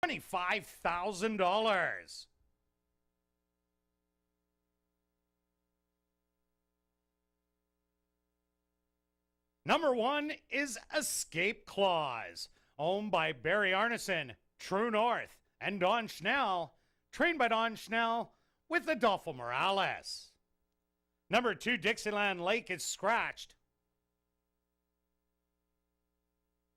$25,000. Number 1 is Escape Clause, owned by Barry Arneson, True North, and Don Schnell, trained by Don Schnell with Adolfo Morales. Number 2, Dixieland Lake is scratched.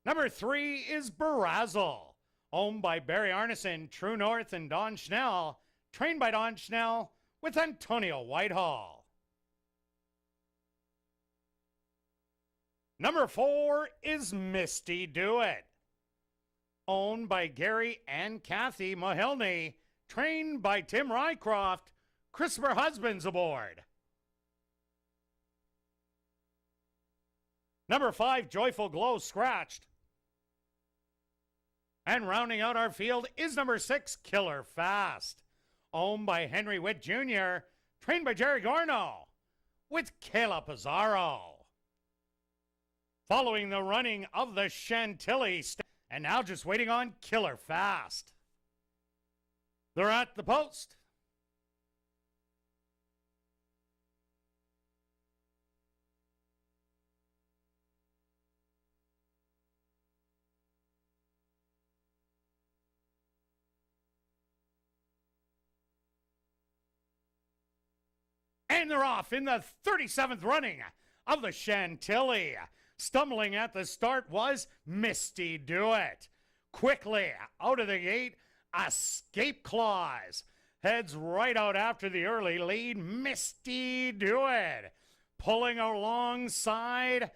Number 3 is Barazzle, owned by Barry Arneson, True North, and Don Schnell, trained by Don Schnell with Antonio Whitehall. Number 4 is Misty Do It, owned by Gary and Kathy Mahilny, trained by Tim Rycroft, Christopher Husbands aboard. Number 5, Joyful Glow, scratched. And rounding out our field is number 6, Killer Fast, owned by Henry Witt Jr., trained by Jerry Gorno, with Kayla Pizarro. Following the running of the Chantilly, and now just waiting on Killer Fast. They're at the post. And they're off in the 37th running of the Chantilly. Stumbling at the start was Misty Do It. Quickly out of the gate, Escape Clause heads right out after the early lead. Misty Do It pulling alongside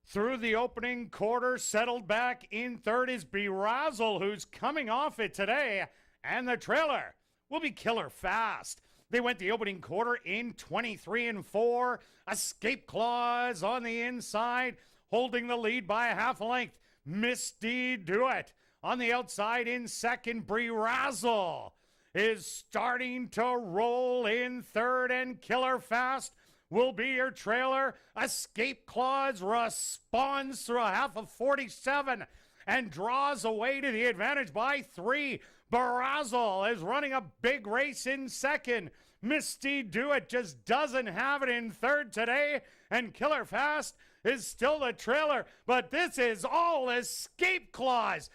through the opening quarter. Settled back in third is Barazzle, who's coming off it today, and the trailer will be Killer Fast. They went the opening quarter in 23-4. Escape Clause on the inside, holding the lead by a half a length. Misty Do It on the outside in second. Barazzle is starting to roll in third, and Killer Fast will be your trailer. Escape Clause responds through a half of 47 and draws away to the advantage by 3. Barazzle is running a big race in second. Misty Do It just doesn't have it in third today, and Killer Fast is still the trailer, but this is all Escape Clause,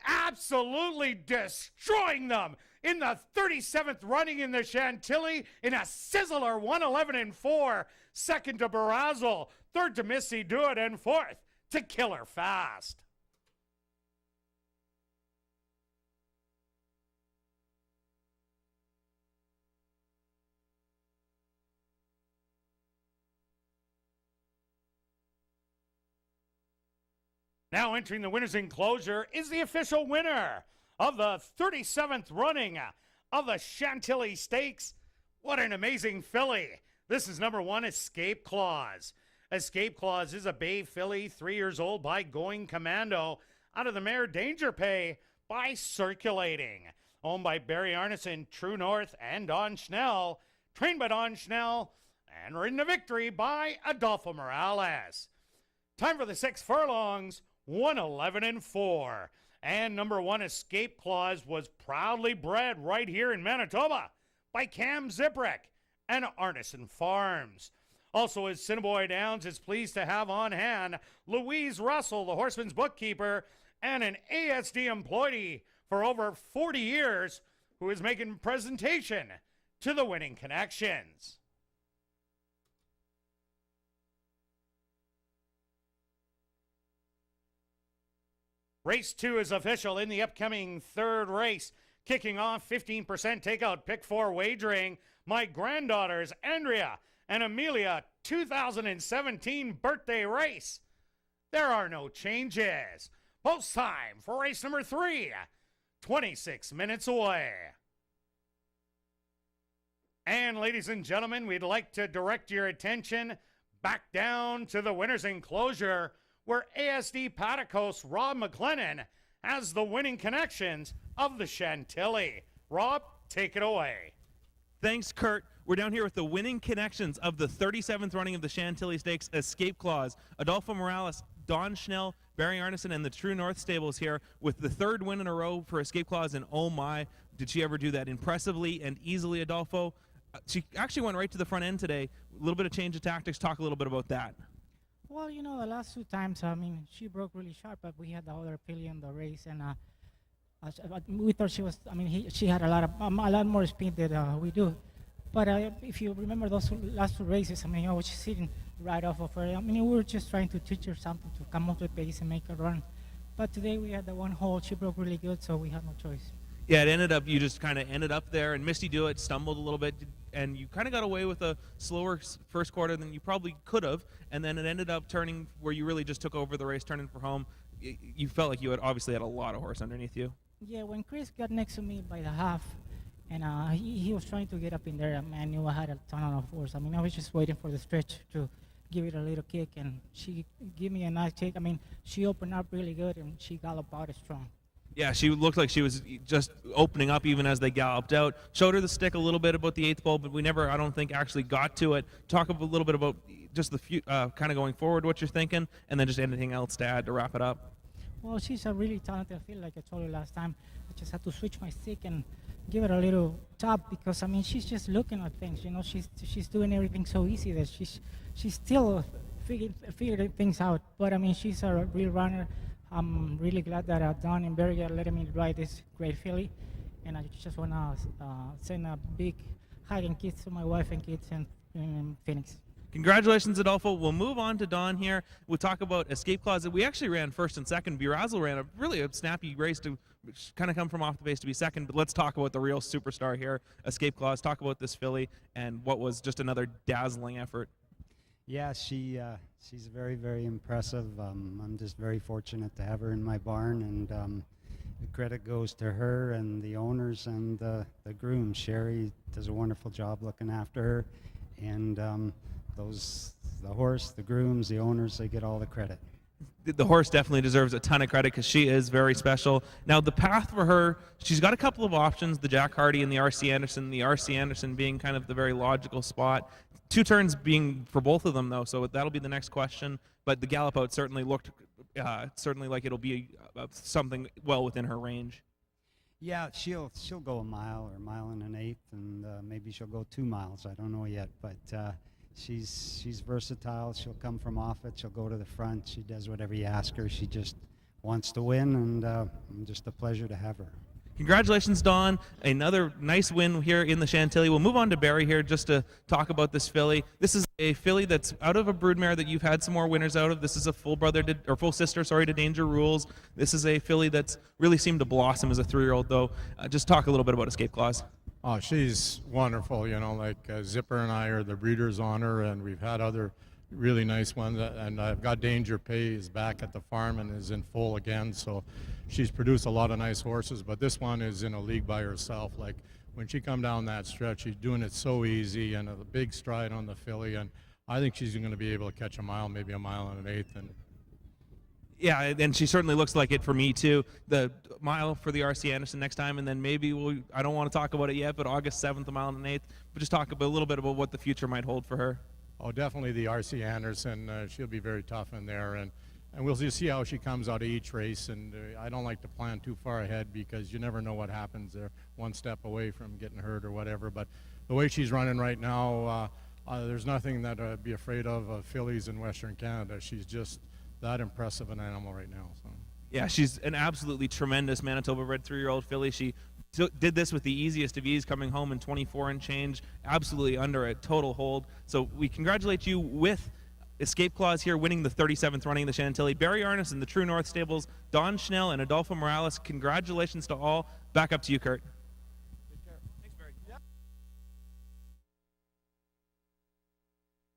absolutely destroying them in the 37th running in the Chantilly in a sizzler 111-4. Second to Barazzle, third to Misty Do It, and fourth to Killer Fast. Now entering the winner's enclosure is the official winner of the 37th running of the Chantilly Stakes. What an amazing filly. This is number 1, Escape Clause. Escape Clause is a bay filly, 3 years old, by Going Commando, out of the mare Danger Pay by Circulating. Owned by Barry Arneson, True North, and Don Schnell. Trained by Don Schnell, and ridden to victory by Adolfo Morales. Time for the 6 furlongs. 111-4. And number 1, Escape Clause, was proudly bred right here in Manitoba by Cam Ziprick and Arneson Farms. Also, as Assiniboia Downs is pleased to have on hand Louise Russell, the horseman's bookkeeper, and an ASD employee for over 40 years, who is making presentation to the winning connections. Race 2 is official in the upcoming third race. Kicking off, 15% takeout, pick 4 wagering. My granddaughters, Andrea and Amelia, 2017 birthday race. There are no changes. Post time for race number 3, 26 minutes away. And ladies and gentlemen, we'd like to direct your attention back down to the winner's enclosure, where ASD Paddock host Rob McLennan has the winning connections of the Chantilly. Rob, take it away. Thanks, Kurt. We're down here with the winning connections of the 37th running of the Chantilly Stakes, Escape Clause. Adolfo Morales, Don Schnell, Barry Arneson and the True North Stables here with the third win in a row for Escape Clause, and oh my, did she ever do that impressively and easily, Adolfo. She actually went right to the front end today. A little bit of change of tactics. Talk a little bit about that. Well, you know, the last 2 times, I mean, she broke really sharp, but we had the other filly in the race, and we thought she was. I mean, she had a lot more speed than we do. But if you remember those last 2 races, I mean, you know, she's sitting right off of her. I mean, we were just trying to teach her something to come up with pace and make her run. But today we had the one hole. She broke really good, so we had no choice. Yeah, it ended up, you just kind of ended up there, and Misty Do It stumbled a little bit, and you kind of got away with a slower first quarter than you probably could have, and then it ended up turning where you really just took over the race, turning for home. You felt like you had obviously had a lot of horse underneath you. Yeah, when Chris got next to me by the half, and he was trying to get up in there, I knew I had a ton of force. I mean, I was just waiting for the stretch to give it a little kick, and she gave me a nice kick. I mean, she opened up really good, and she galloped out strong. Yeah, she looked like she was just opening up even as they galloped out. Showed her the stick a little bit about the 8th pole, but we never, I don't think, actually got to it. Talk a little bit about just the kind of going forward, what you're thinking, and then just anything else to add to wrap it up. Well, she's a really talented field, like I told you last time. I just had to switch my stick and give it a little tap because, I mean, she's just looking at things. You know, she's doing everything so easy that she's still figuring things out. But, I mean, she's a real runner. I'm really glad that Don and Barry are letting me ride this great filly, and I just want to send a big hug and kiss to my wife and kids in Phoenix. Congratulations, Adolfo. We'll move on to Don here. We'll talk about Escape Clause. We actually ran first and second. Burazzle ran a snappy race to kind of come from off the base to be second, but let's talk about the real superstar here, Escape Clause. Talk about this filly and what was just another dazzling effort. Yeah, she's very, very impressive. I'm just very fortunate to have her in my barn, and the credit goes to her and the owners and the groom. Sherry does a wonderful job looking after her, and the horse, the grooms, the owners, they get all the credit. The horse definitely deserves a ton of credit because she is very special. Now, the path for her, she's got a couple of options, the Jack Hardy and the R.C. Anderson, the R.C. Anderson being kind of the very logical spot. 2 turns being for both of them, though, so that'll be the next question. But the gallop out certainly looked certainly like it'll be something well within her range. Yeah, she'll go a mile or a mile and an eighth, and maybe she'll go 2 miles. I don't know yet, but she's versatile. She'll come from off it. She'll go to the front. She does whatever you ask her. She just wants to win, and just a pleasure to have her. Congratulations, Don. Another nice win here in the Chantilly. We'll move on to Barry here just to talk about this filly. This is a filly that's out of a broodmare that you've had some more winners out of. This is a full sister to Danger Rules. This is a filly that's really seemed to blossom as a 3-year-old, though. Just talk a little bit about Escape Clause. Oh, she's wonderful. You know, like Zipper and I are the breeders on her, and we've had other really nice ones. And I've got Danger Pay is back at the farm and is in full again. So she's produced a lot of nice horses, but this one is in a league by herself. Like when she come down that stretch, she's doing it so easy, and a big stride on the filly. And I think she's going to be able to catch a mile, maybe a mile and an eighth. And yeah, and she certainly looks like it for me too. The mile for the R.C. Anderson next time, and then maybe I don't want to talk about it yet, but August 7th, a mile and an eighth. But just talk a little bit about what the future might hold for her. Oh, definitely the R.C. Anderson. She'll be very tough in there, and we'll just see how she comes out of each race. And I don't like to plan too far ahead because you never know what happens. They're one step away from getting hurt or whatever. But the way she's running right now, there's nothing that I'd be afraid of fillies in Western Canada. She's just that impressive an animal right now. So. Yeah, she's an absolutely tremendous Manitoba-bred 3-year-old filly. She did this with the easiest of ease, coming home in 24 and change, absolutely under a total hold. So we congratulate you with Escape Clause here, winning the 37th running of the Chantilly. Barry Arneson, the True North Stables, Don Schnell, and Adolfo Morales. Congratulations to all. Back up to you, Kurt. Take care. Thanks, Barry. Yep.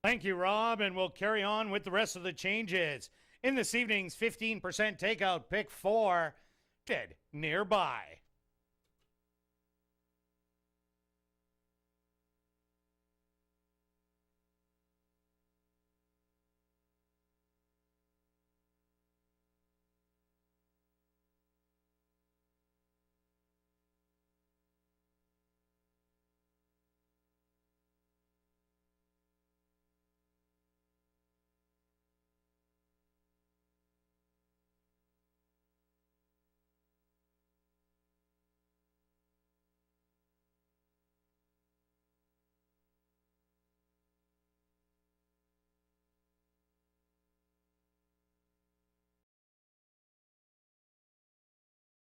Thank you, Rob, and we'll carry on with the rest of the changes. In this evening's 15% takeout, pick 4, Dead Nearby.